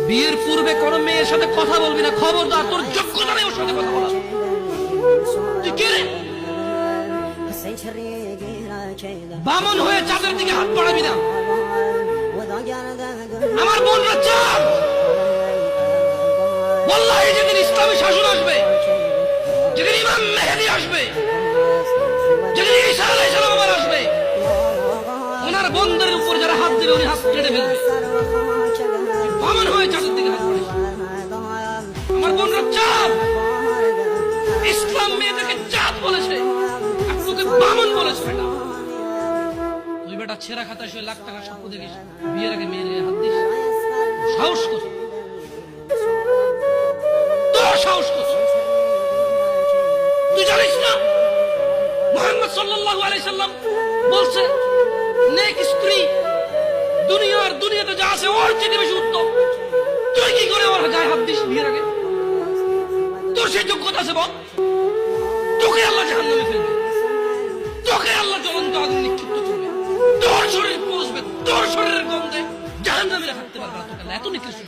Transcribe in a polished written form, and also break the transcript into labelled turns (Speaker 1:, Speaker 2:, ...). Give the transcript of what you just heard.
Speaker 1: বিয়ের পূর্বে কোন মেয়ের সাথে কথা বলবি না, খবরদার, তোর যোগ্যতা নেই ওর সাথে কথা বলা। তুই কে রে? বামন হয়ে চাঁদের দিকে হাত বাড়াবি না। আমার বোনরা চাঁদ। ওয়াল্লাহি যেদিন ইসলামী শাসন আসবে, যেদিন ইমাম মেহেদী আসবে, যেদিন ঈসা আলাইহিস সালাম আবার আসবে, ওনার বন্ধের উপর যারা হাত দেবে উনি হাত কেটে ফেলবে। বামন হয়ে চাঁদের দিকে হাত বাড়াইস। আমার বোনরা চাঁদ। ইসলাম মেয়েদেরকে চাঁদ বলেছে, আর তোকে বামন বলেছে। বেটা তুই বেটা ছেঁড়া খাতা শুয়ে লাখ টাকা স্বপ্ন দেখিস, বিয়ের আগে মেয়ের হাত দিস। সাহস কত তোর, সাহস কত? তুই জানিস না মুহাম্মদ সাল্লাল্লাহু আলাইহি সাল্লাম বলছে নেক স্ত্রী দুনিয়াতে যা আছে ওর চেয়ে বেশি উত্তম। তুই কি করে ওর গায়ে হাত দিস বিয়ের আগে? তোর সেই যোগ্যতা আছে বল? তোকে আল্লাহ জাহান্নামে ফেলবে, তোকে আল্লাহ জ্বলন্ত আগুন নিক্ষিপ্ত করবে, তোর শরীর পচবে, তোর শরীরের গন্ধে জাহান্নামীরা থাকতে পারবে না। তোকে এত নিকৃষ্ট